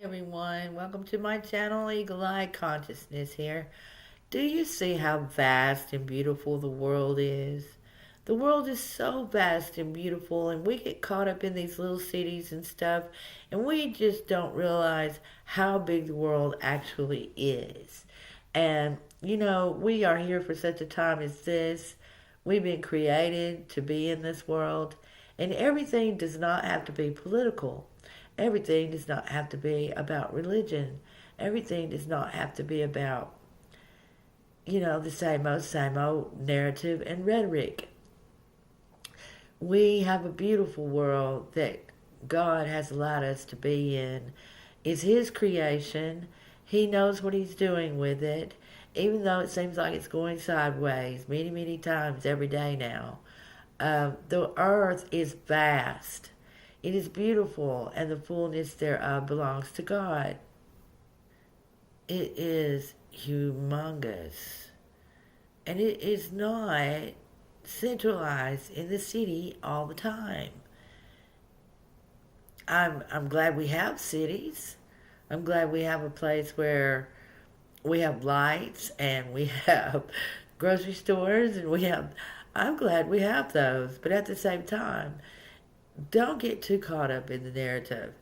Everyone, welcome to my channel, Eagle Eye Consciousness here. Do you see how vast and beautiful the world is? The world is so vast and beautiful, and we get caught up in these little cities and stuff, and we just don't realize how big the world actually is. And, we are here for such a time as this. We've been created to be in this world, and everything does not have to be political. Everything does not have to be about religion. Everything does not have to be about, the same old narrative and rhetoric. We have a beautiful world that God has allowed us to be in. It's His creation. He knows what He's doing with it, even though it seems like it's going sideways many, many times every day now. The earth is vast. It is beautiful, and the fullness thereof belongs to God. It is humongous. And it is not centralized in the city all the time. I'm glad we have cities. I'm glad we have a place where we have lights and we have grocery stores and I'm glad we have those. But at the same time, don't get too caught up in the narrative.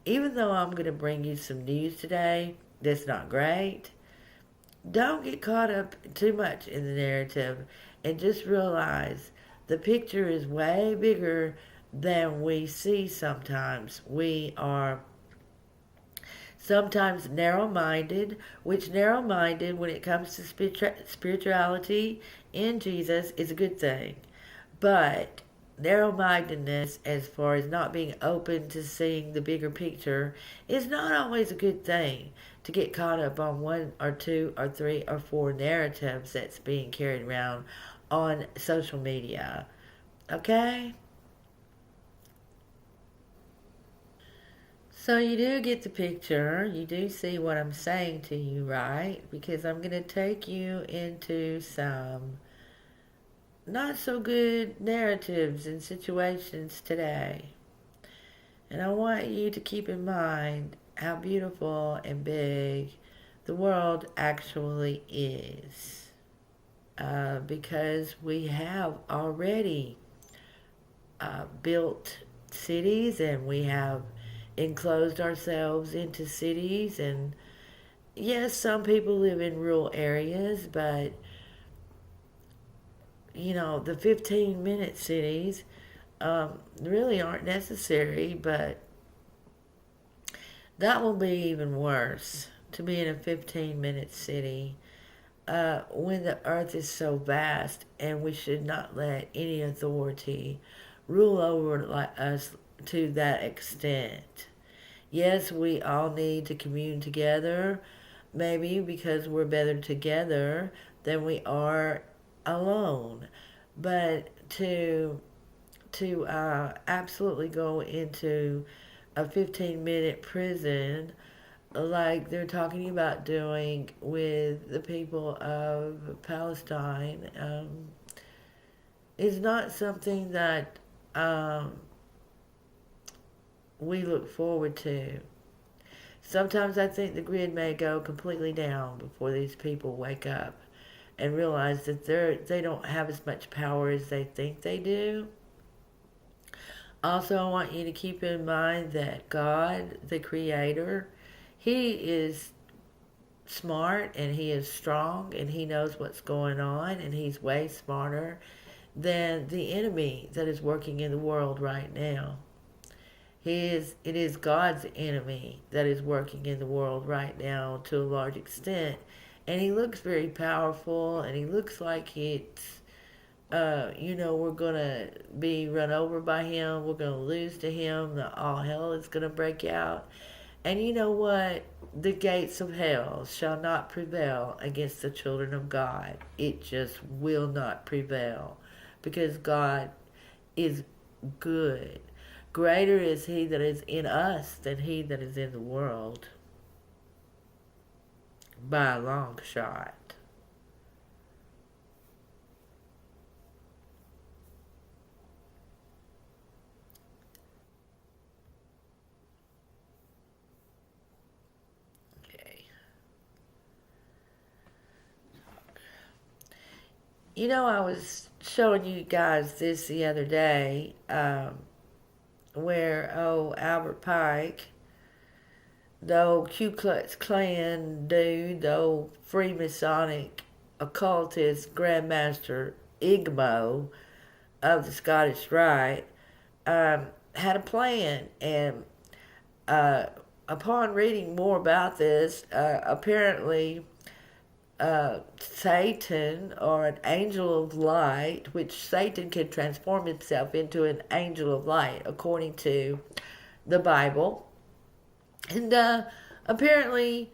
Even though I'm going to bring you some news today that's not great, don't get caught up too much in the narrative and just realize the picture is way bigger than we see sometimes. We are sometimes narrow-minded, which narrow-minded when it comes to spirituality in Jesus is a good thing. But narrow-mindedness, as far as not being open to seeing the bigger picture, is not always a good thing. To get caught up on one or two or three or four narratives that's being carried around on social media. Okay? So you do get the picture. You do see what I'm saying to you, right? Because I'm going to take you into some not so good narratives and situations today. And I want you to keep in mind how beautiful and big the world actually is. Because we have already built cities, and we have enclosed ourselves into cities. And yes, some people live in rural areas, but the 15-minute cities really aren't necessary, but that will be even worse to be in a 15-minute city when the earth is so vast, and we should not let any authority rule over us to that extent. Yes, we all need to commune together, maybe because we're better together than we are alone. But to absolutely go into a 15-minute prison like they're talking about doing with the people of Palestine is not something that we look forward to. Sometimes I think the grid may go completely down before these people wake up and realize that they don't have as much power as they think they do. Also, I want you to keep in mind that God, the Creator, He is smart and He is strong and He knows what's going on, and He's way smarter than the enemy that is working in the world right now. It is God's enemy that is working in the world right now to a large extent. And he looks very powerful, and he looks like we're going to be run over by him. We're going to lose to him. All hell is going to break out. And you know what? The gates of hell shall not prevail against the children of God. It just will not prevail, because God is good. Greater is He that is in us than he that is in the world, by a long shot. I was showing you guys this the other day, where Albert Pike, the old Ku Klux Klan dude, the old Freemasonic occultist Grandmaster Igbo of the Scottish Rite, had a plan. And uh, upon reading more about this, apparently Satan, or an angel of light, which Satan can transform himself into an angel of light according to the Bible. And apparently,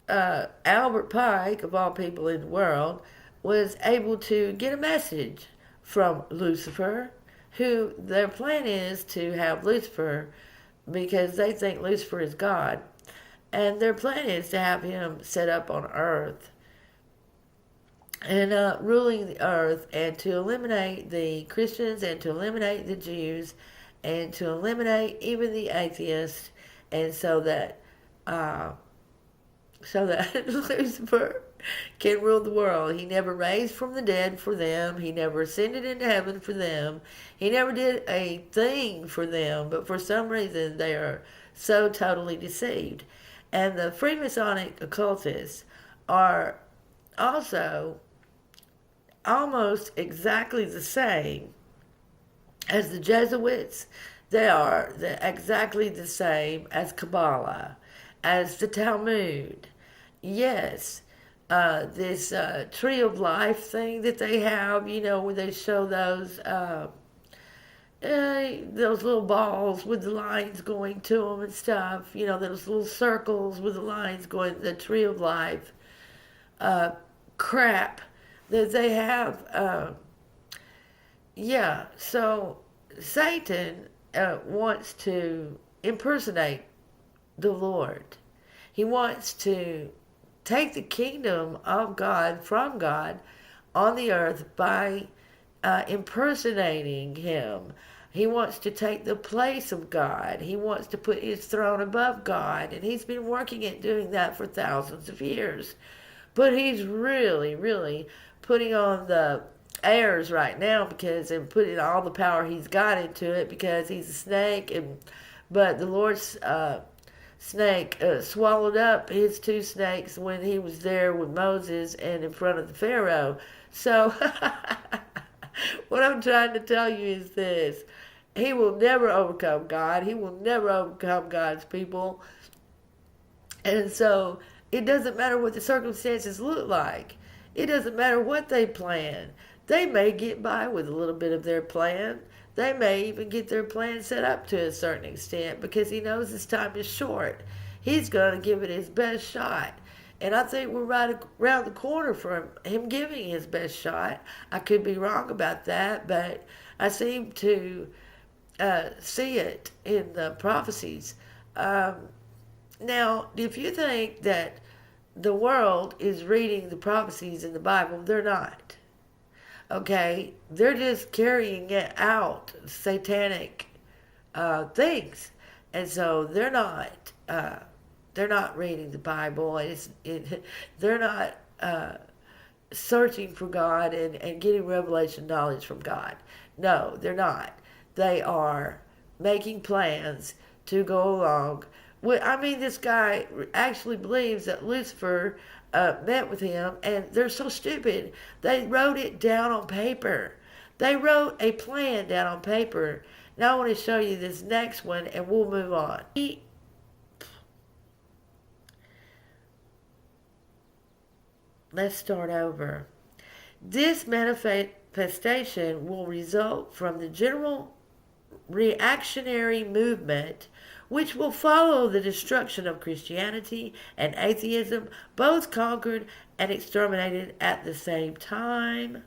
Albert Pike, of all people in the world, was able to get a message from Lucifer, who their plan is to have Lucifer, because they think Lucifer is God. And their plan is to have him set up on earth and ruling the earth, and to eliminate the Christians, and to eliminate the Jews, and to eliminate even the atheists, and uh, so that Lucifer can rule the world. He never raised from the dead for them. He never ascended into heaven for them. He never did a thing for them. But for some reason, they are so totally deceived. And the Freemasonic occultists are also almost exactly the same as the Jesuits. They are exactly the same as Kabbalah, as the Talmud. Yes, this tree of life thing that they have, where they show those little balls with the lines going to them and stuff, those little circles with the lines going, the tree of life crap that they have. So Satan wants to impersonate the Lord. He wants to take the kingdom of God from God on the earth by impersonating him. He wants to take the place of God. He wants to put his throne above God. And he's been working at doing that for thousands of years. But he's really, really putting on the airs right now, and putting all the power he's got into it, because he's a snake. But the Lord's snake swallowed up his two snakes when he was there with Moses and in front of the Pharaoh. So what I'm trying to tell you is this: he will never overcome God. He will never overcome God's people. And so it doesn't matter what the circumstances look like. It doesn't matter what they plan. They may get by with a little bit of their plan. They may even get their plan set up to a certain extent, because he knows his time is short. He's going to give it his best shot. And I think we're right around the corner from him giving his best shot. I could be wrong about that, but I seem to see it in the prophecies. Now, if you think that the world is reading the prophecies in the Bible, they're not. Okay? They're just carrying it out, satanic things. And so they're not reading the Bible. They're not searching for God and getting revelation knowledge from God. No, they're not. They are making plans to go along. This guy actually believes that Lucifer met with him, and they're so stupid. They wrote it down on paper. They wrote a plan down on paper. Now I want to show you this next one, and we'll move on. Let's start over. This manifestation will result from the general reactionary movement which will follow the destruction of Christianity and atheism, both conquered and exterminated at the same time.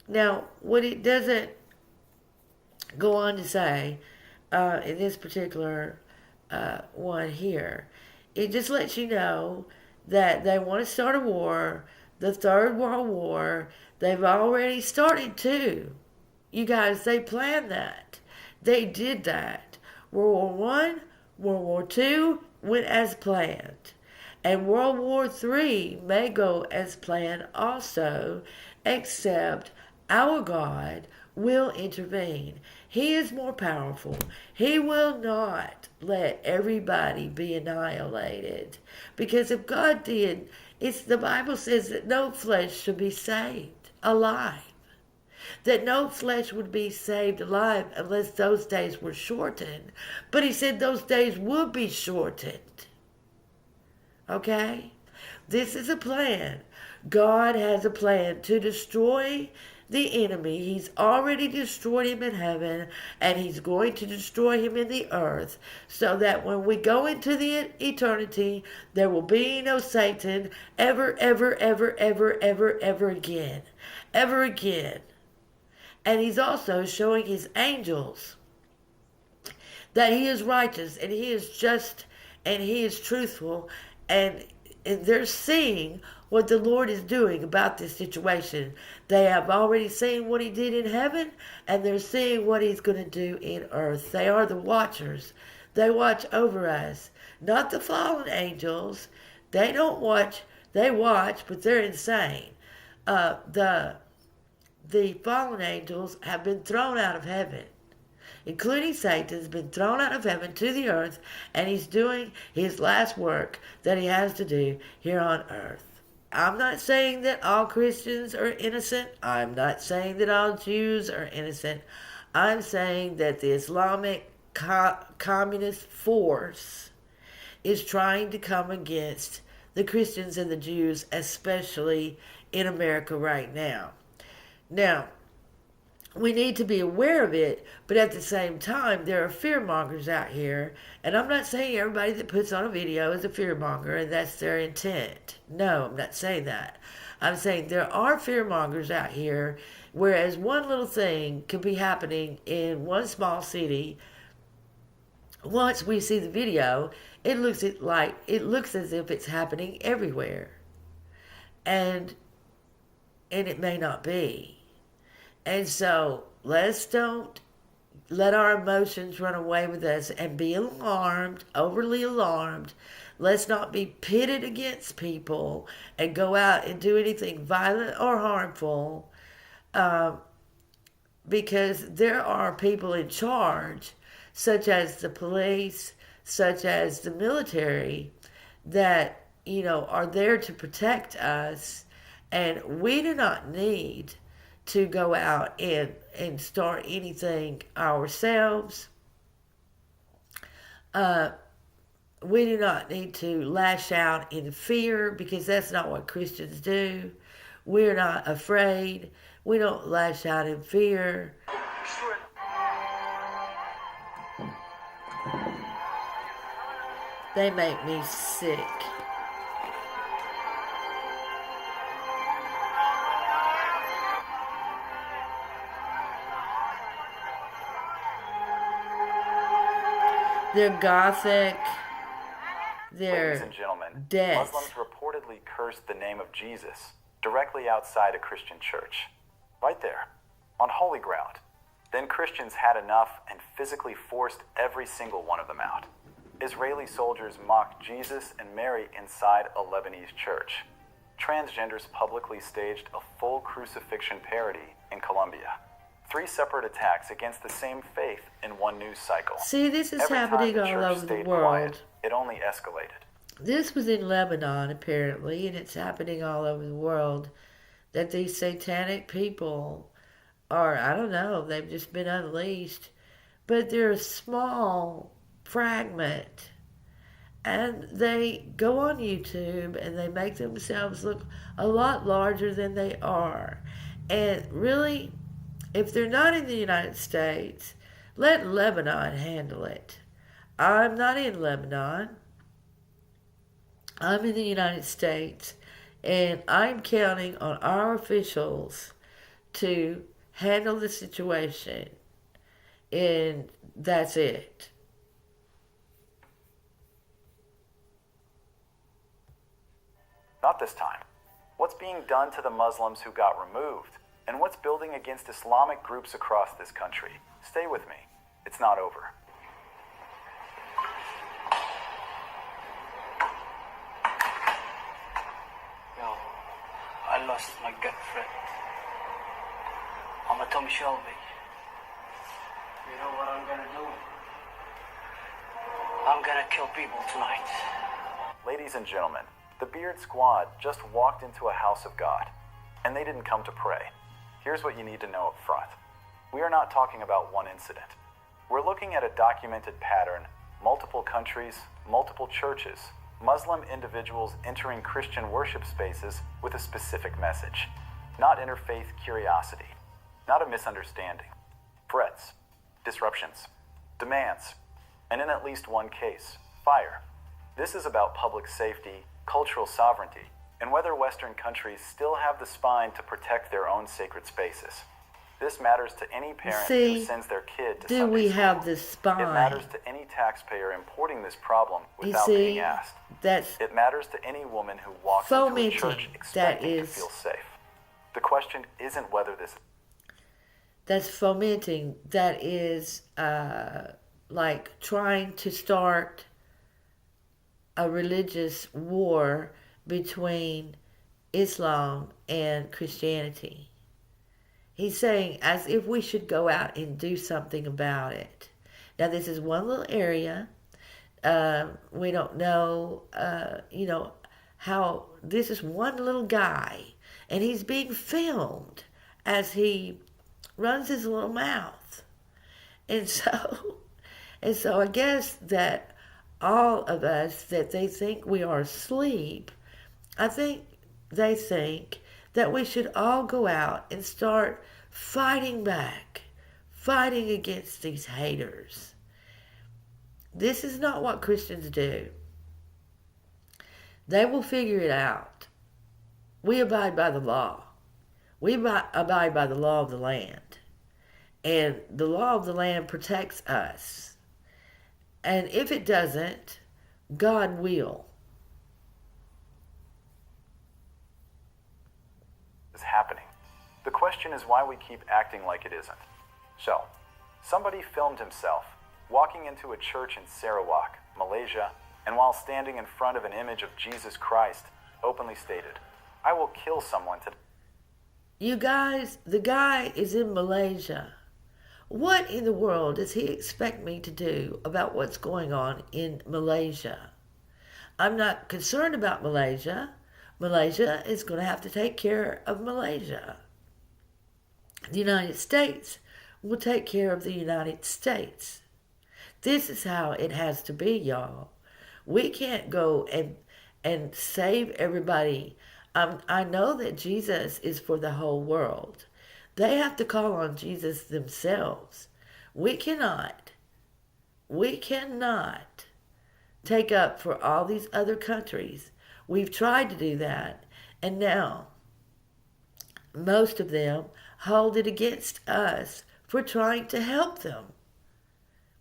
Now, what it doesn't go on to say in this particular one here, it just lets you know that they want to start a war, the Third World War. They've already started two. You guys, they planned that. They did that. World War I, World War II went as planned. And World War III may go as planned also. except our God will intervene. He is more powerful. He will not let everybody be annihilated. Because if God did, the Bible says that no flesh should be saved alive. That no flesh would be saved alive unless those days were shortened. But he said those days would be shortened. Okay? This is a plan. God has a plan to destroy the enemy. He's already destroyed him in heaven, and he's going to destroy him in the earth, so that when we go into the eternity, there will be no Satan ever, ever, ever, ever, ever, ever again. Ever again. And he's also showing his angels that he is righteous and he is just and he is truthful, and they're seeing what the Lord is doing about this situation. They have already seen what he did in heaven, and they're seeing what he's going to do in earth. They are the watchers. They watch over us, not the fallen angels. They don't watch. They watch, but they're insane. The fallen angels have been thrown out of heaven, including Satan, has been thrown out of heaven to the earth, and he's doing his last work that he has to do here on earth. I'm not saying that all Christians are innocent. I'm not saying that all Jews are innocent. I'm saying that the Islamic communist force is trying to come against the Christians and the Jews, especially in America right now. Now, we need to be aware of it, but at the same time, there are fearmongers out here, and I'm not saying everybody that puts on a video is a fearmonger and that's their intent. No, I'm not saying that. I'm saying there are fearmongers out here, whereas one little thing could be happening in one small city. Once we see the video, it looks as if it's happening everywhere, and it may not be. And so let's don't let our emotions run away with us and be alarmed, overly alarmed. Let's not be pitted against people and go out and do anything violent or harmful, because there are people in charge, such as the police, such as the military, that, are there to protect us, and we do not need to go out and start anything ourselves. We do not need to lash out in fear, because that's not what Christians do. We're not afraid. We don't lash out in fear. They make me sick. They're gothic. They're Ladies and gentlemen, death. Muslims reportedly cursed the name of Jesus directly outside a Christian church. Right there, on holy ground. Then Christians had enough and physically forced every single one of them out. Israeli soldiers mocked Jesus and Mary inside a Lebanese church. Transgenders publicly staged a full crucifixion parody in Colombia. 3 separate attacks against the same faith in one news cycle. See, this is happening all over the world. Quiet, it only escalated. This was in Lebanon, apparently, and it's happening all over the world, that these satanic people are, I don't know, they've just been unleashed. But they're a small fragment, and they go on YouTube and they make themselves look a lot larger than they are. And really, if they're not in the United States, let Lebanon handle it. I'm not in Lebanon. I'm in the United States, and I'm counting on our officials to handle the situation, and that's it. Not this time. What's being done to the Muslims who got removed? And what's building against Islamic groups across this country? Stay with me. It's not over. Yo, I lost my good friend. Mama told me, Shelby, you know what I'm gonna do? I'm gonna kill people tonight. Ladies and gentlemen, the Beard Squad just walked into a house of God, and they didn't come to pray. Here's what you need to know up front. We are not talking about one incident. We're looking at a documented pattern, multiple countries, multiple churches, Muslim individuals entering Christian worship spaces with a specific message, not interfaith curiosity, not a misunderstanding, threats, disruptions, demands, and in at least one case, fire. This is about public safety, cultural sovereignty, and whether Western countries still have the spine to protect their own sacred spaces. This matters to any parent who sends their kid to do Sunday we school. have the spine? It matters to any taxpayer importing this problem You without see, being asked. that's It matters to any woman who walks into a fomenting. church That expecting to is, feel safe. The question isn't whether this that's fomenting. That is like trying to start a religious war between Islam and Christianity. He's saying as if we should go out and do something about it. Now, this is one little area. We don't know, how this is one little guy, and he's being filmed as he runs his little mouth. And so, I guess that all of us, that they think we are asleep, I think they think that we should all go out and start fighting back, fighting against these haters. This is not what Christians do. They will figure it out. We abide by the law. We abide by the law of the land. And the law of the land protects us. And if it doesn't, God will. is happening. The question is why we keep acting like it isn't. So, somebody filmed himself walking into a church in Sarawak, Malaysia, and while standing in front of an image of Jesus Christ, openly stated, "I will kill someone today." You guys, the guy is in Malaysia. What in the world does he expect me to do about what's going on in Malaysia? I'm not concerned about Malaysia. Malaysia is going to have to take care of Malaysia. The United States will take care of the United States. This is how it has to be, y'all. We can't go and save everybody. I know that Jesus is for the whole world. They have to call on Jesus themselves. We cannot take up for all these other countries. We've tried to do that, and now most of them hold it against us for trying to help them.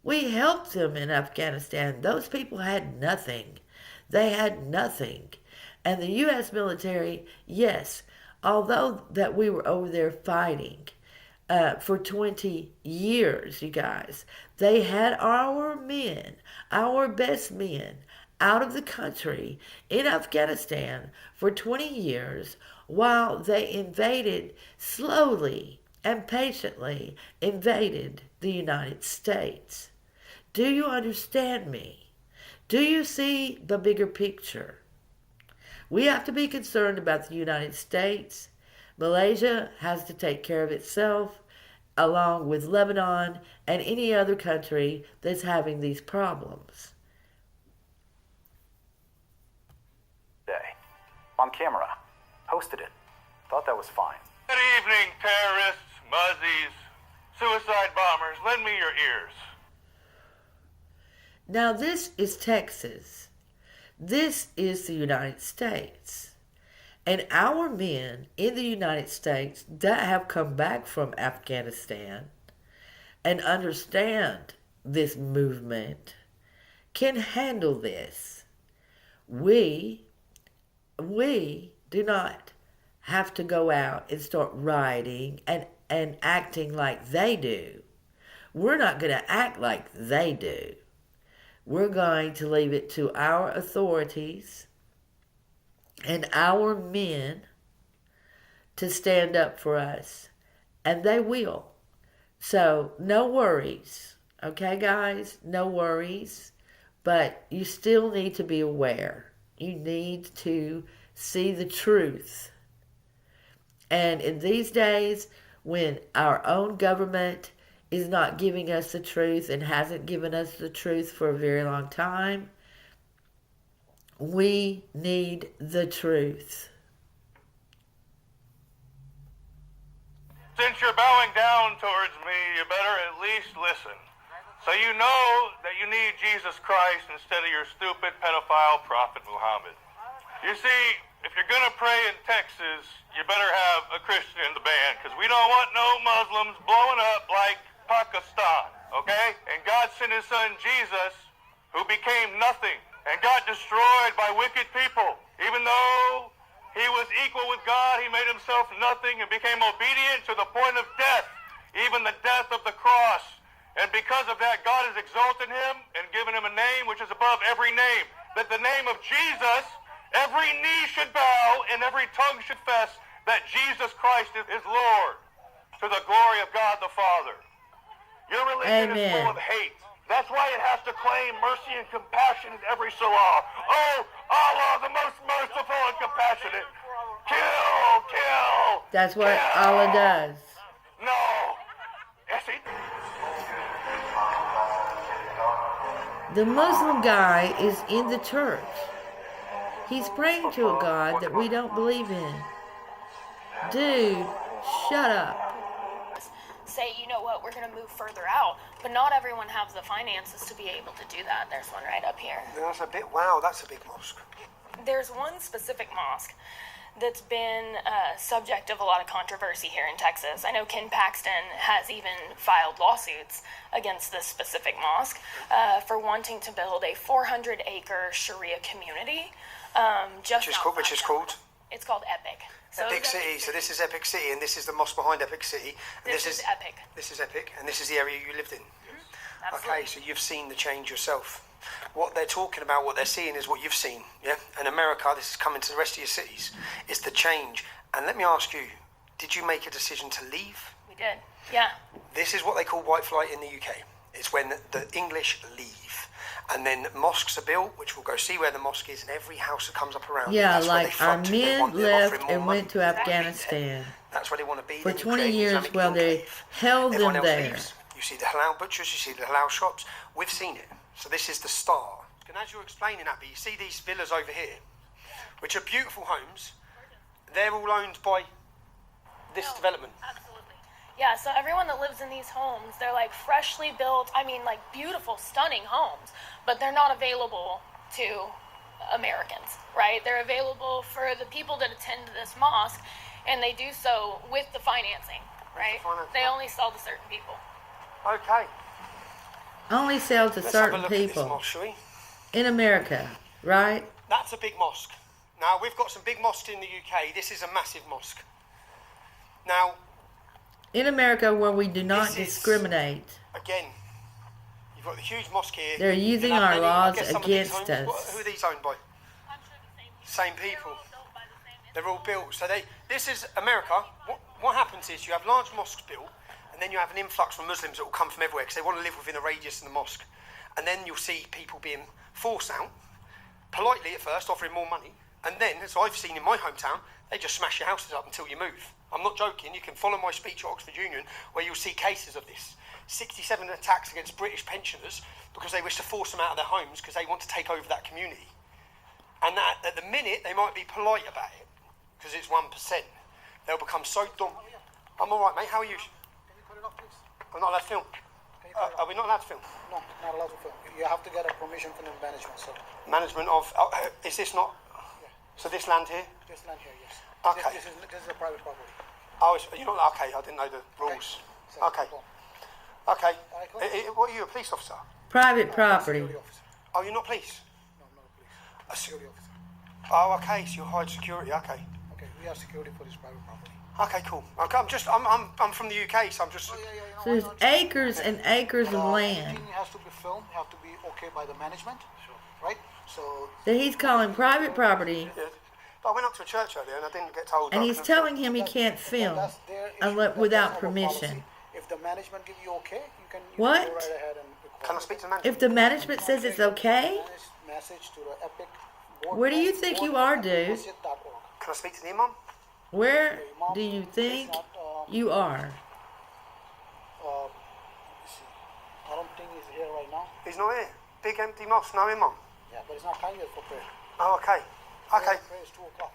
We helped them in Afghanistan. Those people had nothing. They had nothing. And the U.S. military, yes, although that we were over there fighting for 20 years, you guys, they had our men, our best men, out of the country in Afghanistan for 20 years while they invaded, slowly and patiently invaded the United States. Do you understand me? Do you see the bigger picture? We have to be concerned about the United States. Malaysia has to take care of itself, along with Lebanon and any other country that's having these problems. Day. On camera. Posted it. Thought that was fine. Good evening, terrorists, muzzies, suicide bombers. Lend me your ears. Now, this is Texas. This is the United States. And our men in the United States that have come back from Afghanistan and understand this movement can handle this. We do not have to go out and start rioting and acting like they do. We're not going to act like they do. We're going to leave it to our authorities and our men to stand up for us and they will. So, no worries. Okay, guys? No worries. But you still need to be aware. You need to see the truth. And in these days, when our own government is not giving us the truth and hasn't given us the truth for a very long time, we need the truth. Since you're bowing down towards me, you better at least listen. So you know that you need Jesus Christ instead of your stupid pedophile prophet Muhammad. You see, if you're going to pray in Texas, you better have a Christian in the band, because we don't want no Muslims blowing up like Pakistan, okay? And God sent his son Jesus, who became nothing and got destroyed by wicked people. Even though he was equal with God, he made himself nothing and became obedient to the point of death, even the death of the cross. And because of that, God has exalted him and given him a name which is above every name, that the name of Jesus, every knee should bow and every tongue should confess that Jesus Christ is Lord, to the glory of God the Father. Your religion is full of hate. That's why it has to claim mercy and compassion in every salah. Oh, Allah, the most merciful and compassionate. Kill. That's what kill. Allah does. No. Yes, he... The Muslim guy is in the church. He's praying to a God that we don't believe in. Dude, shut up. Say, you know what, we're going to move further out, but not everyone has the finances to be able to do that. There's one right up here. That's a bit, wow, that's a big mosque. There's one specific mosque that's been subject of a lot of controversy here in Texas. I know Ken Paxton has even filed lawsuits against this specific mosque for wanting to build a 400-acre Sharia community. Which is called? It's called Epic. So Epic City. So this is Epic City, and this is the mosque behind Epic City. And this is Epic. This is Epic, and this is the area you lived in. Absolutely. Okay, so you've seen the change yourself. What they're talking about, what they're seeing is what you've seen, yeah? And America, this is coming to the rest of your cities, is the change. And let me ask you, did you make a decision to leave? We did, yeah. This is what they call white flight in the UK. It's when the English leave. And then mosques are built, which we'll go see where the mosque is, and every house that comes up around Yeah, it, that's where they like our flock to. men left and went to Afghanistan. That's where they want to be. For Then you 20 create years, Islamic well, they enclave. held Everyone them else there. leaves. You see the halal butchers, you see the halal shops. We've seen it. So this is the start. And as you're explaining, Abby, you see these villas over here, which are beautiful homes. They're all owned by this development. Absolutely. Yeah, so everyone that lives in these homes, they're like freshly built, like beautiful, stunning homes, but they're not available to Americans, right? They're available for the people that attend this mosque, and they do so with the financing, right? They only sell to certain people. Okay. Only sell to Let's certain have a look at people. this mosque, shall we? In America, right? That's a big mosque. Now, we've got some big mosques in the UK. This is a massive mosque. Now, In America, where we do not This is- discriminate. again, you've got the huge mosque here. They're using You'll have our many- I laws guess some of these against homes- us. Who are these owned by? I'm sure the Same people. They're all built. So this is America. What happens is you have large mosques built, and then you have an influx from Muslims that will come from everywhere because they want to live within a radius of the mosque. And then you'll see people being forced out, politely at first, offering more money. And then, as I've seen in my hometown, they just smash your houses up until you move. I'm not joking. You can follow my speech at Oxford Union where you'll see cases of this. 67 attacks against British pensioners because they wish to force them out of their homes because they want to take over that community. And that, at the minute, they might be polite about it because it's 1%. They'll become so dumb. I'm all right, mate. How are you? Can you cut it off, please? I'm not allowed to film. Can you cut it Are off? we not allowed to film? No, not allowed to film. You have to get a permission from the management, so Management of... is this not... yeah. So this land here? Just land here, yes. Okay. This is a private property. Oh, you're not... Okay, I didn't know the rules. So, Okay. cool. Okay. Alright, cool. What are you, a police officer? Private property. Security officer. Oh, you're not police? No, I'm not a police. A security officer. Oh, okay, so you're hired security, okay. Okay, we have security for this private property. Okay, cool. Okay, I'm from the UK, so I'm just... Oh, yeah, you know, So there's acres and acres of land Everything has to be filmed, have to be okay by the management, right? So, that he's calling private property. Yeah. I went up to a church earlier and I didn't get told. And I he's couldn't telling film. him he can't film That's their issue. unless, That's without our permission. policy. If the management give you okay, you can What? go right ahead and record. Can I speak to the manager? If the management says it's okay, Message to the Epic board. where do you think you are, dude? Can I speak to the imam? Where do you think you are? I don't think he's here right now. He's not here. Big empty mosque, no imam. Yeah, but it's not time yet for prayer. Oh, okay. Okay. Prayer is 2 o'clock.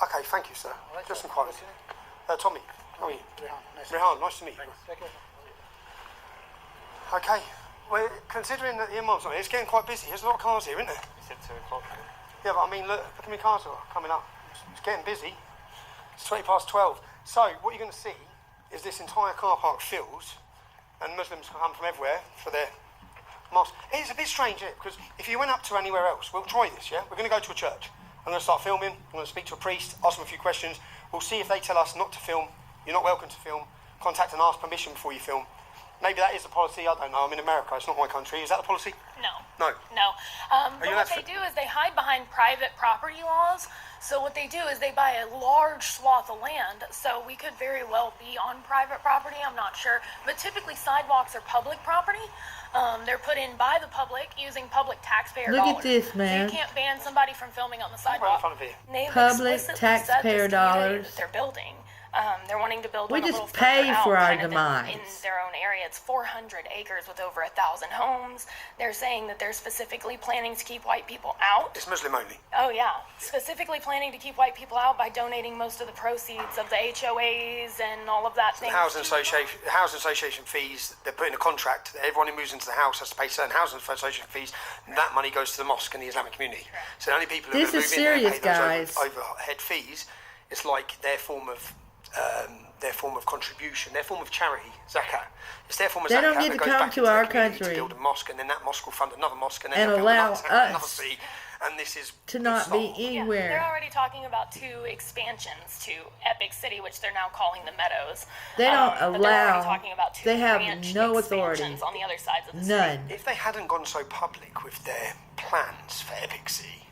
Okay, thank you, sir. All right, Just sir. inquiring. What's your name? Tommy, how are you? Rehan, Rehan, nice nice to meet you. Take care. Okay. Well, considering that the imam's not here, it's getting quite busy. There's a lot of cars here, isn't there? He said 2 o'clock. Yeah, but I mean, look how many cars are coming up. It's getting busy. It's 20 past 12. So, what you're going to see is this entire car park fills, and Muslims come from everywhere for their mosque. It's a bit strange, isn't it? Because if you went up to anywhere else, we'll try this, yeah? We're going to go to a church. I'm going to start filming. I'm going to speak to a priest, ask them a few questions. We'll see if they tell us not to film. You're not welcome to film. Contact and ask permission before you film. Maybe that is the policy. I don't know. I'm in America. It's not my country. Is that the policy? No. No. No. But you what allowed they do is they hide behind private property laws. So what they do is they buy a large swath of land. So we could very well be on private property. I'm not sure. But typically sidewalks are public property. They're put in by the public using public taxpayer Look dollars. at this, man. So you can't ban somebody from filming on the Right in sidewalk. front of here. They've Public explicitly taxpayer said this community dollars. that they're building. They're wanting to build We one a just little pay further out, for our kind of demise. in their own area. It's 400 acres with over 1,000 homes. They're saying that they're specifically planning to keep white people out. It's Muslim only. Oh yeah, specifically planning to keep white people out by donating most of the proceeds of the HOAs and all of that thing. Housing association fees, they're putting a contract that everyone who moves into the house has to pay certain housing association fees, and that money goes to the mosque and the Islamic community. So the only people who This are going is to move in there serious, and pay guys. those overhead fees, it's like their form of contribution, their form of charity, zakat. It's their form of They zakat don't get that to goes come back to into our the community country to build a mosque, and then that mosque will fund another mosque, and then and they'll build allow another us fee. And this is to not be bizarre. Yeah, anywhere. they're already talking about 2 expansions to Epic City, which they're now calling the Meadows. They don't but they're already allow- talking about 2 they have ranch no authority. expansions on the other sides of the None. If they hadn't gone so public with their plans for Epic City,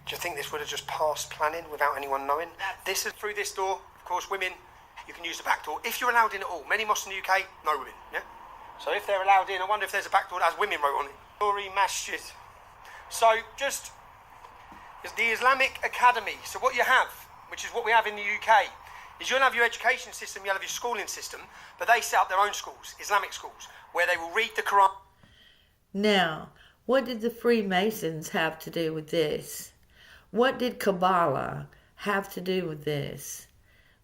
do you think this would have just passed planning without anyone knowing? This is through this door. Of course, women, you can use the back door if you're allowed in at all. Many mosques in the UK, no women. Yeah. So if they're allowed in, I wonder if there's a back door that has women wrote on it. Nuri Masjid. So just is the Islamic Academy. So what you have, which is what we have in the UK, is you'll have your education system, you'll have your schooling system, but they set up their own schools, Islamic schools, where they will read the Quran. Now, what did the Freemasons have to do with this? What did Kabbalah have to do with this?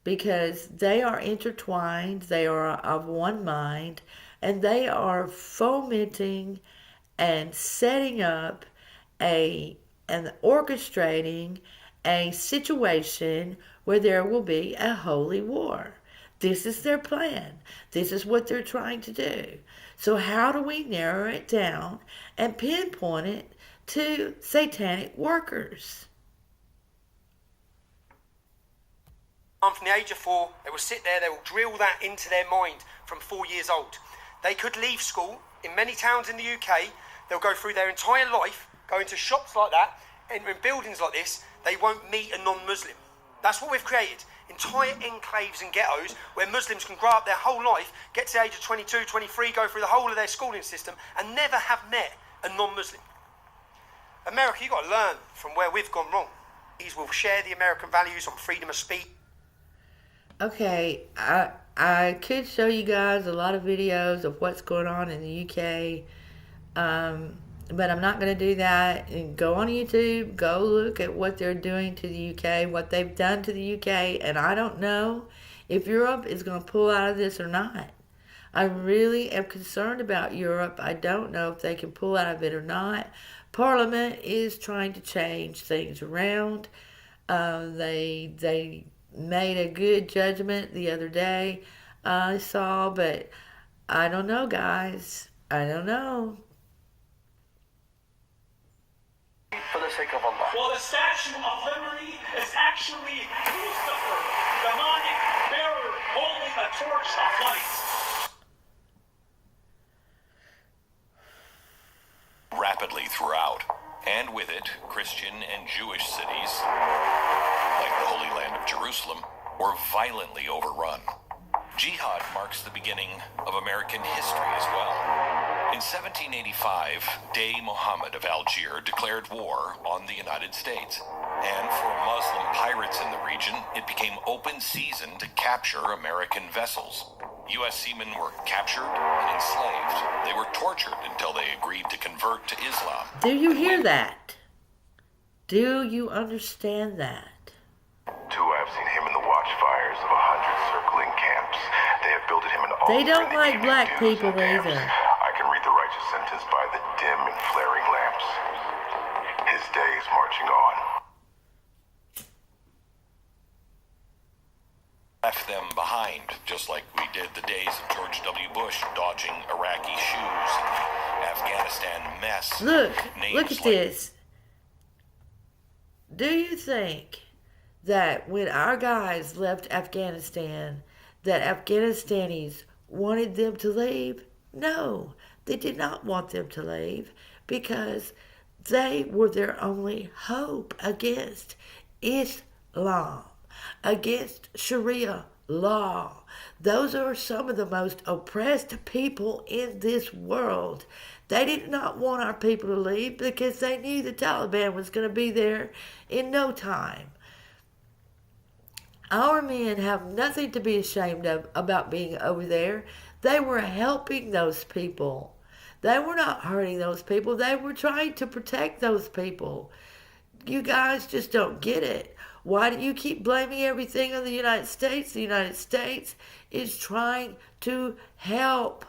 Because they are intertwined, they are of one mind, and they are fomenting and setting up and orchestrating a situation where there will be a holy war. This is their plan. This is what they're trying to do. So how do we narrow it down and pinpoint it to satanic workers? From the age of 4, they will sit there, they will drill that into their mind from 4 years old. They could leave school in many towns in the UK, they'll go through their entire life, go into shops like that, enter in buildings like this, they won't meet a non-Muslim. That's what we've created. Entire enclaves and ghettos where Muslims can grow up their whole life, get to the age of 22, 23, go through the whole of their schooling system and never have met a non-Muslim. America, you've got to learn from where we've gone wrong. These will share the American values on freedom of speech. Okay, I could show you guys a lot of videos of what's going on in the UK, but I'm not going to do that. And go on YouTube, go look at what they're doing to the UK, what they've done to the UK, and I don't know if Europe is going to pull out of this or not. I really am concerned about Europe. I don't know if they can pull out of it or not. Parliament is trying to change things around. They made a good judgment the other day, I saw, but I don't know, guys. I don't know. For the sake of Allah. Well, the Statue of Liberty is actually Lucifer, demonic bearer holding a torch of light. Rapidly throughout and with it, Christian and Jewish cities, like the Holy Land of Jerusalem, were violently overrun. Jihad marks the beginning of American history as well. In 1785, Dey Mohammed of Algiers declared war on the United States. And for Muslim pirates in the region, it became open season to capture American vessels. U.S. seamen were captured and enslaved. They were tortured until they agreed to convert to Islam. Do you hear that? Do you understand that? Too, I've seen him in the watchfires of 100 circling camps. They have built him an altar. They don't in the like evening black dews people and damps. either. I can read the righteous sentence by the dim and flaring lamps. His day is marching on. Left them behind, just like we did the days of George W. Bush dodging Iraqi shoes and Afghanistan mess. Look Names at like this. Do you think that when our guys left Afghanistan, that Afghanistanis wanted them to leave? No, they did not want them to leave because they were their only hope against Islam, against Sharia law. Those are some of the most oppressed people in this world. They did not want our people to leave because they knew the Taliban was going to be there in no time. Our men have nothing to be ashamed of about being over there. They were helping those people. They were not hurting those people. They were trying to protect those people. You guys just don't get it. Why do you keep blaming everything on the United States? The United States is trying to help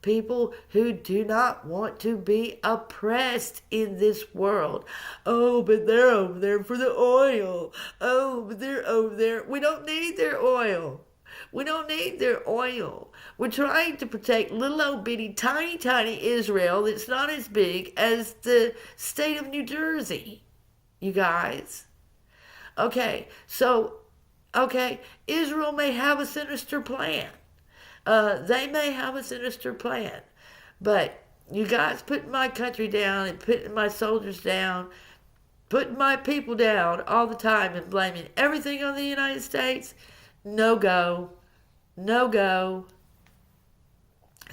people who do not want to be oppressed in this world. Oh, but they're over there for the oil. Oh, but they're over there. We don't need their oil. We don't need their oil. We're trying to protect little old bitty tiny Israel that's not as big as the state of New Jersey, you guys. Okay, Israel may have a sinister plan. They may have a sinister plan. But you guys putting my country down and putting my soldiers down, putting my people down all the time and blaming everything on the United States, no go. No go.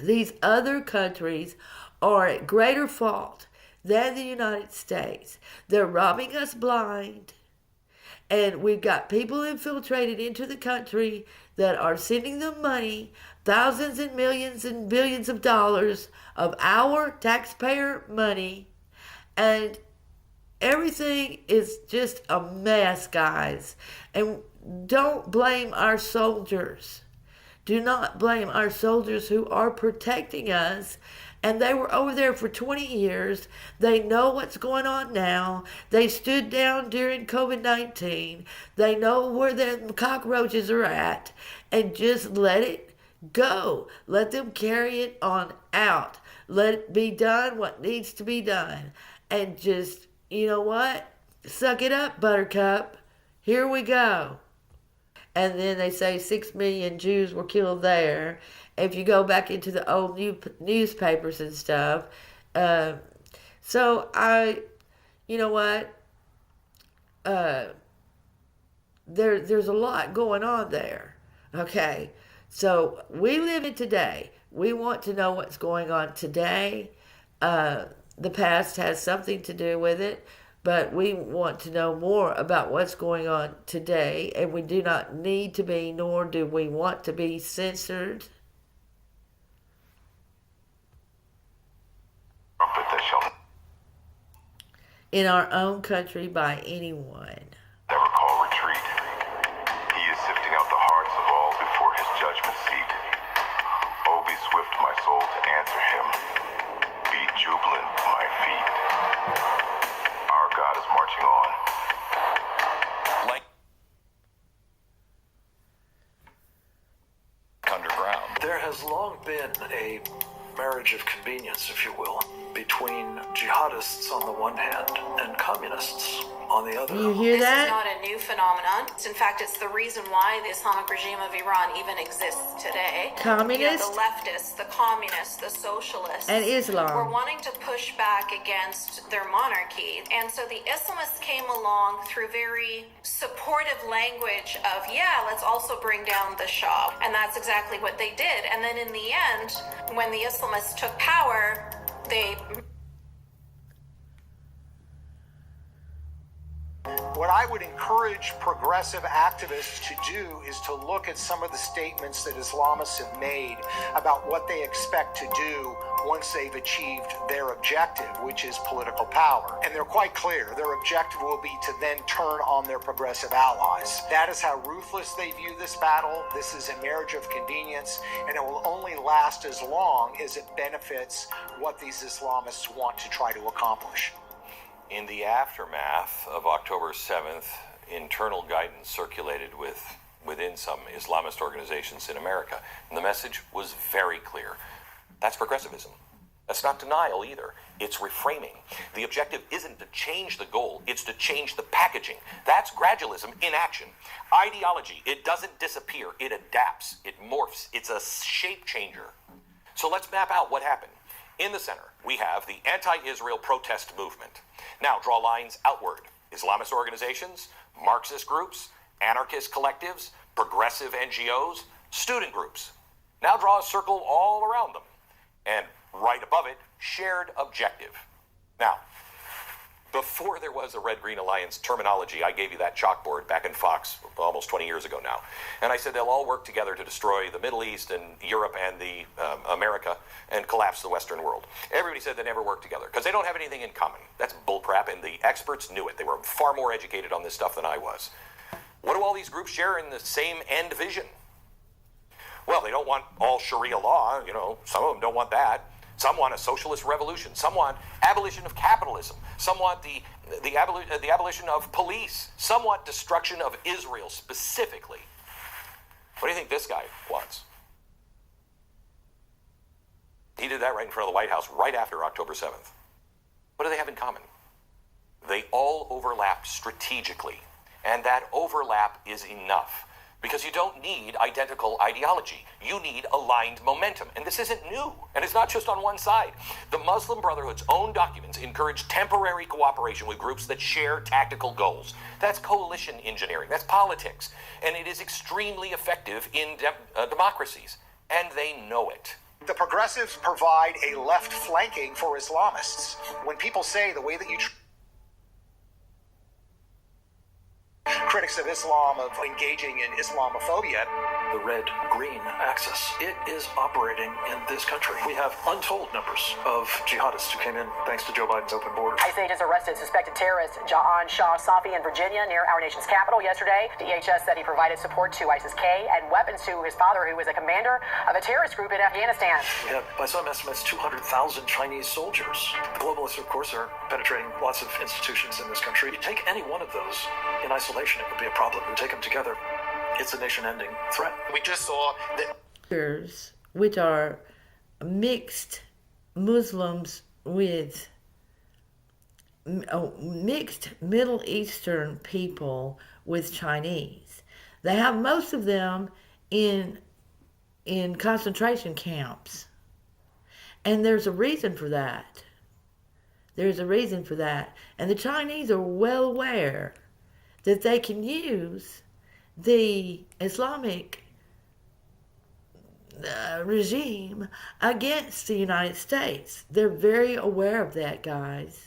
These other countries are at greater fault than the United States. They're robbing us blind. And we've got people infiltrated into the country that are sending them money, thousands and millions and billions of dollars of our taxpayer money. And everything is just a mess, guys. And don't blame our soldiers. Do not blame our soldiers who are protecting us. And they were over there for 20 years. They know what's going on now. They stood down during COVID-19. They know where the cockroaches are at. And just let it go. Let them carry it on out. Let it be done what needs to be done. And just, you know what? Suck it up, Buttercup. Here we go. And then they say 6 million Jews were killed there. If you go back into the old newspapers and stuff. You know what? There's a lot going on there. Okay? So we live in today. We want to know what's going on today. The past has something to do with it. But we want to know more about what's going on today, and we do not need to be, nor do we want to be censored. In our own country by anyone. Never call retreat. He is sifting out the hearts of all before his judgment seat. Oh, be swift, my soul, to answer him. Be jubilant, my feet. Our God is marching on. Like underground. There has long been a marriage of convenience, if you will, between jihadists on the one hand and communists on the other. You hear that? This is not a new phenomenon. In fact, it's the reason why the Islamic regime of Iran even exists today. Communists? The leftists, the communists, the socialists. And Islam. Were wanting to push back against their monarchy. And so the Islamists came along through very supportive language of, yeah, let's also bring down the Shah. And that's exactly what they did. And then in the end, when the Islamists took power, they... What I would encourage progressive activists to do is to look at some of the statements that Islamists have made about what they expect to do once they've achieved their objective, which is political power. And they're quite clear. Their objective will be to then turn on their progressive allies. That is how ruthless they view this battle. This is a marriage of convenience, and it will only last as long as it benefits what these Islamists want to try to accomplish. In the aftermath of October 7th, internal guidance circulated within some Islamist organizations in America. And the message was very clear. That's progressivism. That's not denial either. It's reframing. The objective isn't to change the goal, it's to change the packaging. That's gradualism in action. Ideology, it doesn't disappear, it adapts, it morphs, it's a shape changer. So let's map out what happened. In the center, we have the anti-Israel protest movement. Now draw lines outward. Islamist organizations, Marxist groups, anarchist collectives, progressive NGOs, student groups. Now draw a circle all around them. And right above it, shared objective. Now, before there was a Red-Green Alliance terminology, I gave you that chalkboard back in Fox almost 20 years ago now. And I said they'll all work together to destroy the Middle East and Europe and the America and collapse the Western world. Everybody said they never work together because they don't have anything in common. That's bullcrap, and the experts knew it. They were far more educated on this stuff than I was. What do all these groups share in the same end vision? Well, they don't want all Sharia law. You know, some of them don't want that. Some want a socialist revolution. Some want abolition of capitalism. Some want the abolition of police. Some want destruction of Israel specifically. What do you think this guy wants? He did that right in front of the White House right after October 7th. What do they have in common? They all overlap strategically. And that overlap is enough. Because you don't need identical ideology. You need aligned momentum. And this isn't new. And it's not just on one side. The Muslim Brotherhood's own documents encourage temporary cooperation with groups that share tactical goals. That's coalition engineering. That's politics. And it is extremely effective in democracies. And they know it. The progressives provide a left flanking for Islamists. When people say the way that you critics of Islam of engaging in Islamophobia. The red-green axis, it is operating in this country. We have untold numbers of jihadists who came in thanks to Joe Biden's open border. ICE agents arrested suspected terrorist Jahan Shah Safi in Virginia near our nation's capital yesterday. DHS said he provided support to ISIS-K and weapons to his father, who was a commander of a terrorist group in Afghanistan. We have, by some estimates, 200,000 Chinese soldiers. The globalists, of course, are penetrating lots of institutions in this country. You take any one of those in isolation, it would be a problem. You take them together, it's a nation-ending threat. We just saw that, which are mixed Muslims with mixed Middle Eastern people with Chinese. They have most of them in concentration camps. And there's a reason for that. There's a reason for that. And the Chinese are well aware that they can use the Islamic regime against the United States. They're very aware of that, guys.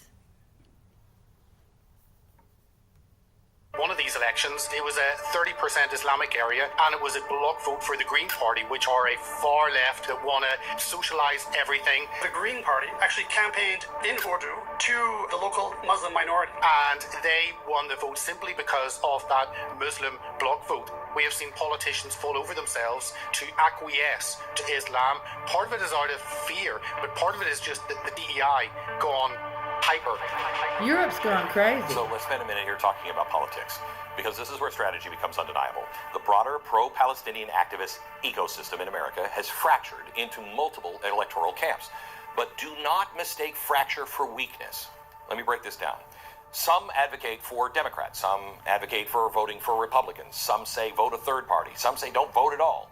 One of these elections, it was a 30% Islamic area, and it was a block vote for the Green Party, which are a far left that want to socialise everything. The Green Party actually campaigned in Urdu to the local Muslim minority. And they won the vote simply because of that Muslim block vote. We have seen politicians fall over themselves to acquiesce to Islam. Part of it is out of fear, but part of it is just the DEI gone hyper. Europe's gone crazy. So let's spend a minute here talking about politics, because this is where strategy becomes undeniable. The broader pro-Palestinian activist ecosystem in America has fractured into multiple electoral camps. But do not mistake fracture for weakness. Let me break this down. Some advocate for Democrats. Some advocate for voting for Republicans. Some say vote a third party. Some say don't vote at all.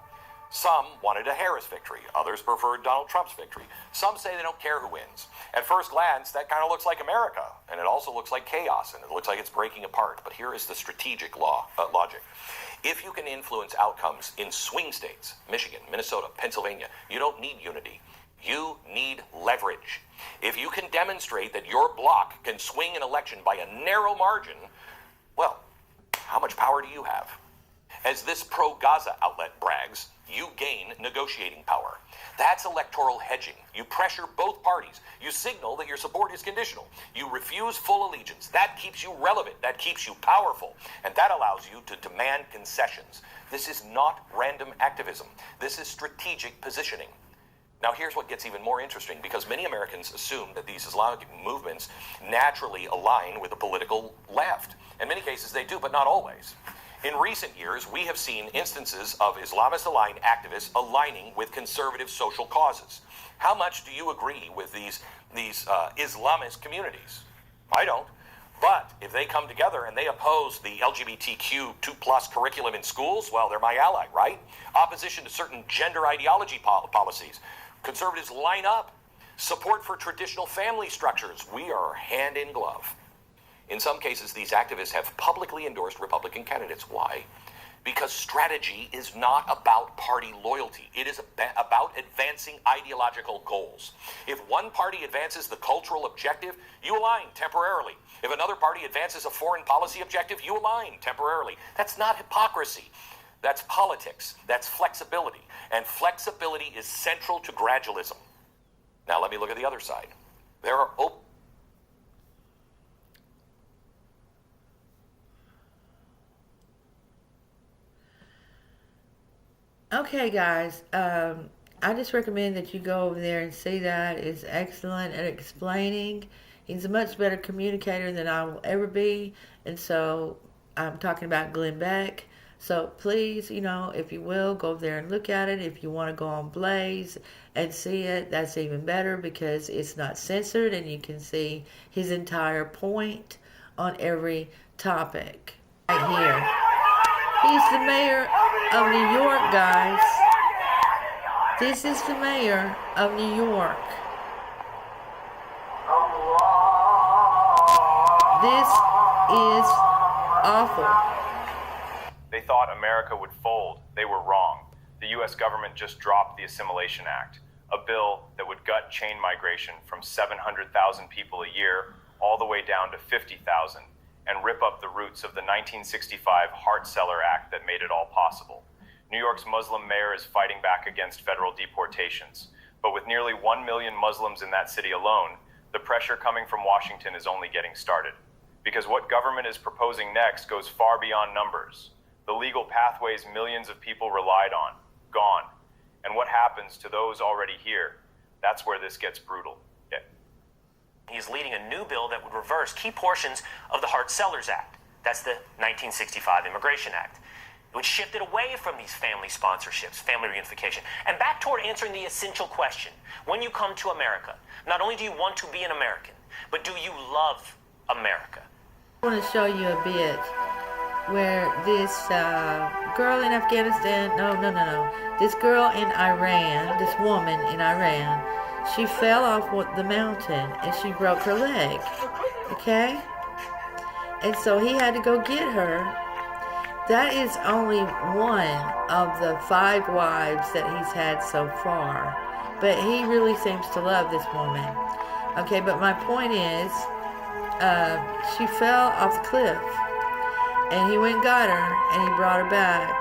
Some wanted a Harris victory. Others preferred Donald Trump's victory. Some say they don't care who wins. At first glance, that kind of looks like America, and it also looks like chaos, and it looks like it's breaking apart. But here is the strategic logic. If you can influence outcomes in swing states, Michigan, Minnesota, Pennsylvania, you don't need unity. You need leverage. If you can demonstrate that your bloc can swing an election by a narrow margin, well, how much power do you have? As this pro-Gaza outlet brags, you gain negotiating power. That's electoral hedging. You pressure both parties. You signal that your support is conditional. You refuse full allegiance. That keeps you relevant. That keeps you powerful. And that allows you to demand concessions. This is not random activism. This is strategic positioning. Now, here's what gets even more interesting, because many Americans assume that these Islamic movements naturally align with the political left. In many cases, they do, but not always. In recent years, we have seen instances of Islamist-aligned activists aligning with conservative social causes. How much do you agree with these Islamist communities? I don't. But if they come together and they oppose the LGBTQ2+ curriculum in schools, well, they're my ally, right? Opposition to certain gender ideology policies. Conservatives line up. Support for traditional family structures. We are hand in glove. In some cases, these activists have publicly endorsed Republican candidates. Why? Because strategy is not about party loyalty. It is about advancing ideological goals. If one party advances the cultural objective, you align temporarily. If another party advances a foreign policy objective, you align temporarily. That's not hypocrisy. That's politics. That's flexibility. And flexibility is central to gradualism. Now let me look at the other side. There are Okay, guys. I just recommend that you go over there and see that. It's excellent at explaining. He's a much better communicator than I will ever be. And so I'm talking about Glenn Beck. So please, if you will, go over there and look at it. If you want to go on Blaze and see it, that's even better, because it's not censored and you can see his entire point on every topic right here. He's the mayor of New York, guys. This is the mayor of New York. This is awful. They thought America would fold. They were wrong. The U.S. government just dropped the Assimilation Act, a bill that would gut chain migration from 700,000 people a year all the way down to 50,000, and rip up the roots of the 1965 Hart-Celler Act that made it all possible. New York's Muslim mayor is fighting back against federal deportations. But with nearly 1 million Muslims in that city alone, the pressure coming from Washington is only getting started. Because what government is proposing next goes far beyond numbers. The legal pathways millions of people relied on, gone. And what happens to those already here? That's where this gets brutal. He's leading a new bill that would reverse key portions of the Hart-Sellers Act. That's the 1965 Immigration Act. It would shift it away from these family sponsorships, family reunification, and back toward answering the essential question. When you come to America, not only do you want to be an American, but do you love America? I want to show you a bit where this girl in Afghanistan, no. This girl in Iran, this woman in Iran, she fell off the mountain and she broke her leg, okay? And so he had to go get her. That is only one of the 5 wives that he's had so far. But he really seems to love this woman. Okay, but my point is, she fell off the cliff. And he went and got her, and he brought her back.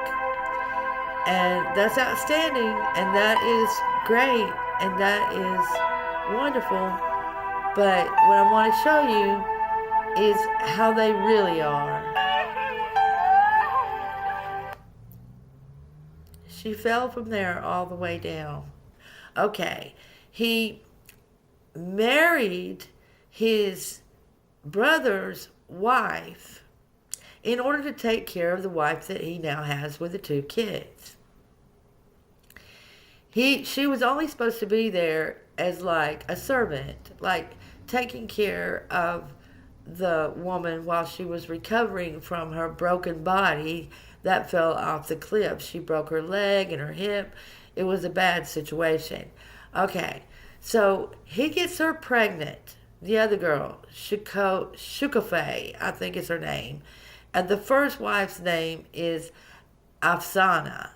And that's outstanding, and that is great, and that is wonderful. But what I want to show you is how they really are. She fell from there all the way down. Okay, he married his brother's wife in order to take care of the wife that he now has with the 2 kids. She was only supposed to be there as like a servant, like taking care of the woman while she was recovering from her broken body that fell off the cliff. She broke her leg and her hip. It was a bad situation. Okay, so he gets her pregnant. The other girl, Shukafe, I think is her name. And the first wife's name is Afsana.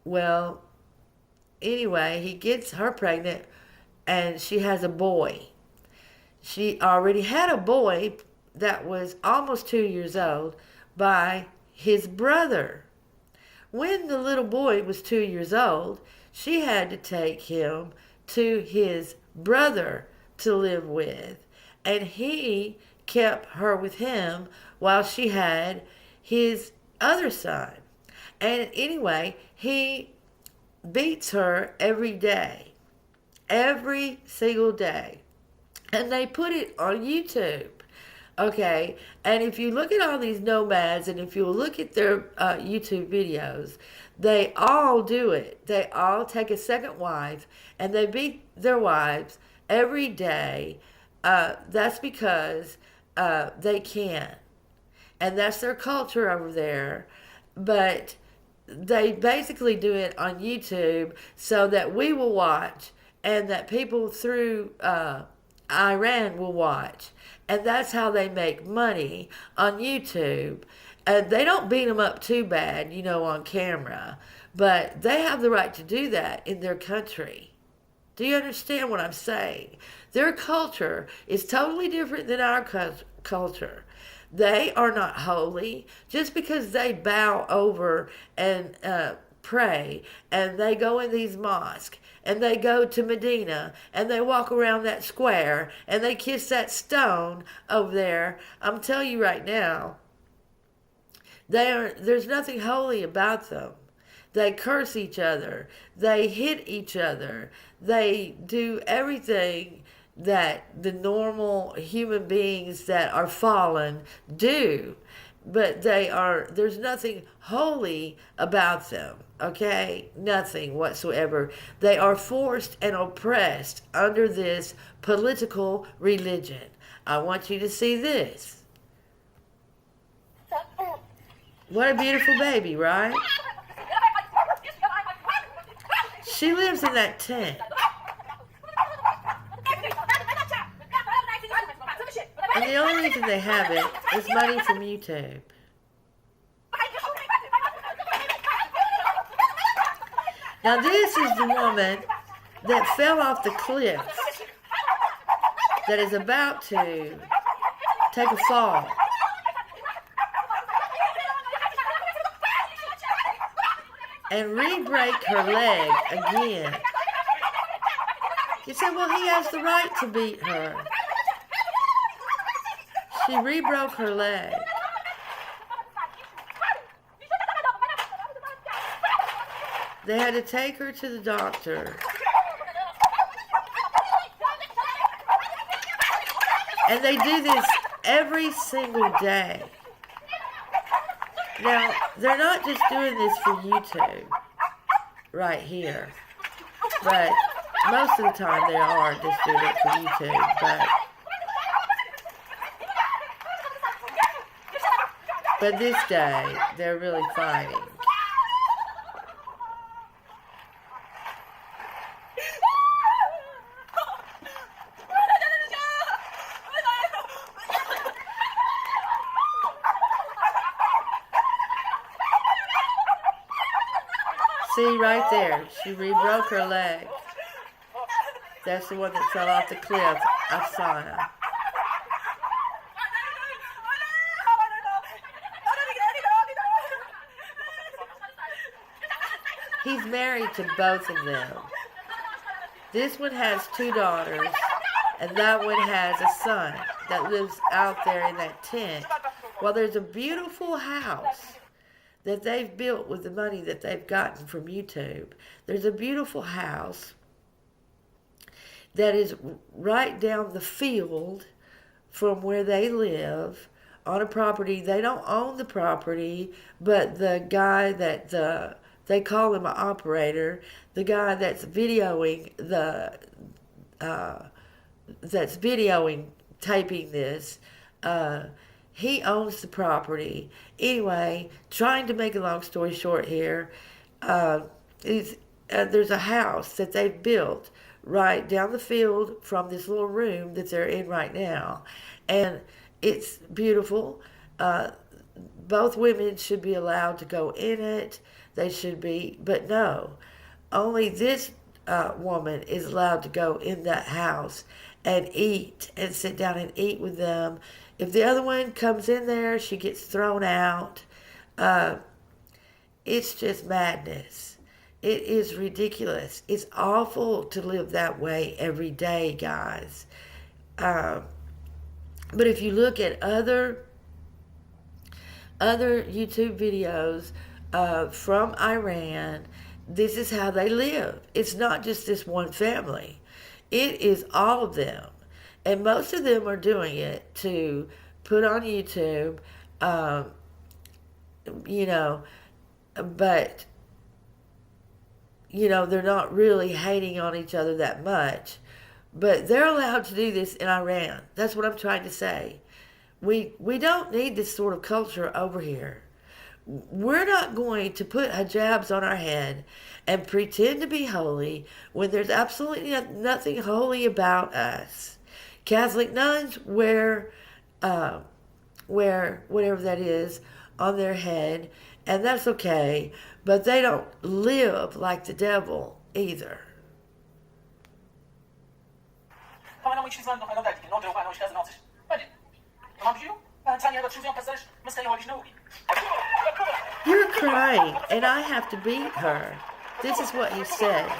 Well, anyway, he gets her pregnant and she has a boy. She already had a boy that was almost 2 years old by his brother. When the little boy was 2 years old, she had to take him to his brother to live with. And he kept her with him while she had his other son. And anyway, he beats her every day. Every single day. And they put it on YouTube. Okay, and if you look at all these nomads and if you look at their YouTube videos, they all do it. They all take a second wife and they beat their wives every day. That's because they can. And that's their culture over there. But they basically do it on YouTube so that we will watch and that people through Iran will watch. And that's how they make money on YouTube. And they don't beat them up too bad, on camera. But they have the right to do that in their country. Do you understand what I'm saying? Their culture is totally different than our culture. They are not holy. Just because they bow over and pray and they go in these mosques and they go to Medina and they walk around that square and they kiss that stone over there, I'm telling you right now, there's nothing holy about them. They curse each other. They hit each other. They do everything that the normal human beings that are fallen do. But there's nothing holy about them, okay? Nothing whatsoever. They are forced and oppressed under this political religion. I want you to see this. What a beautiful baby, right? She lives in that tent. And the only reason they have it is money from YouTube. Now this is the woman that fell off the cliff that is about to take a fall. And re-break her leg again. You say, well, he has the right to beat her. She re-broke her leg. They had to take her to the doctor. And they do this every single day. Now, they're not just doing this for YouTube right here. But most of the time they are just doing it for YouTube. But this day, they're really fighting. See, right there, she re-broke her leg. That's the one that fell off the cliff, Afsana. He's married to both of them. This one has 2 daughters, and that one has a son that lives out there in that tent. Well, there's a beautiful house that they've built with the money that they've gotten from YouTube. There's a beautiful house that is right down the field from where they live on a property. They don't own the property, but the guy that they call him an operator, the guy that's videoing that's videoing, taping this, he owns the property. Anyway, trying to make a long story short here, is there's a house that they've built right down the field from this little room that they're in right now, and it's beautiful. Both women should be allowed to go in it. They should be, but no, only this woman is allowed to go in that house and eat and sit down and eat with them. If the other one comes in there, she gets thrown out. It's just madness. It is ridiculous. It's awful to live that way every day, guys. But if you look at other YouTube videos from Iran, this is how they live. It's not just this one family. It is all of them. And most of them are doing it to put on YouTube, you know, but, you know, they're not really hating on each other that much. But they're allowed to do this in Iran. That's what I'm trying to say. We don't need this sort of culture over here. We're not going to put hijabs on our head and pretend to be holy when there's absolutely nothing holy about us. Catholic nuns wear whatever that is on their head, and that's okay, but they don't live like the devil either. You're crying, and I have to beat her. This is what he said.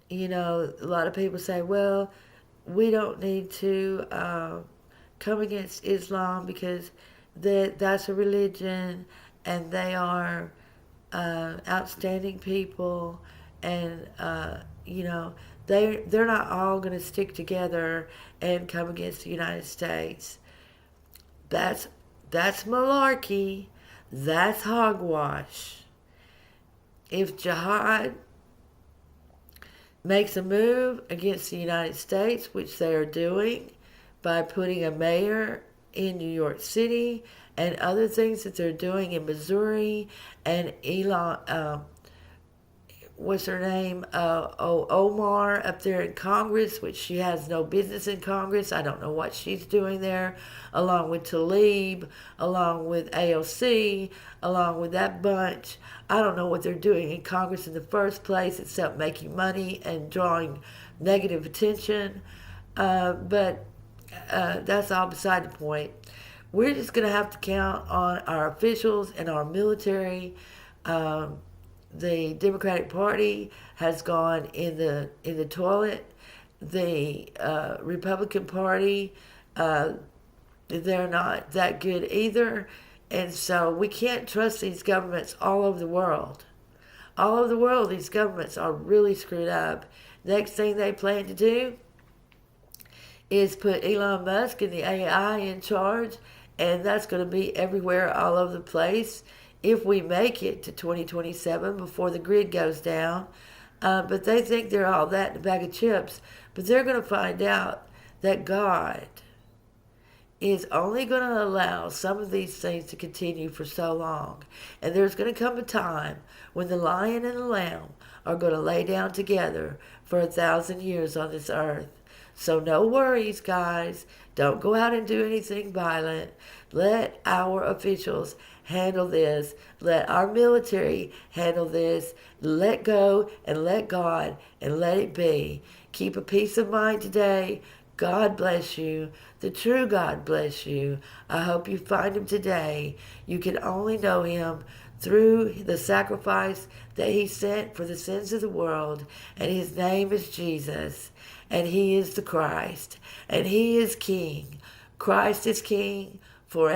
You know, a lot of people say, well, we don't need to come against Islam because that's a religion and they are outstanding people, and you know, they're not all going to stick together and come against the United States. That's malarkey. That's hogwash. If jihad makes a move against the United States, which they are doing by putting a mayor in New York City and other things that they're doing in Missouri, and what's her name? Omar up there in Congress, which she has no business in Congress. I don't know what she's doing there, along with Tlaib, along with AOC, along with that bunch. I don't know what they're doing in Congress in the first place except making money and drawing negative attention. But that's all beside the point. We're just going to have to count on our officials and our military. The Democratic Party has gone in the toilet. The Republican Party, they're not that good either. And so we can't trust these governments all over the world. All over the world, these governments are really screwed up. Next thing they plan to do is put Elon Musk and the AI in charge, and that's going to be everywhere, all over the place, if we make it to 2027 before the grid goes down. But they think they're all that in a bag of chips. But they're going to find out that God is only going to allow some of these things to continue for so long. And there's going to come a time when the lion and the lamb are going to lay down together for 1,000 years on this earth. So no worries, guys. Don't go out and do anything violent. Let our officials handle this. Let our military handle this. Let go and let God and let it be. Keep a peace of mind today. God bless you. The true God bless you. I hope you find him today. You can only know him through the sacrifice that he sent for the sins of the world. And his name is Jesus. And he is the Christ. And he is King. Christ is King.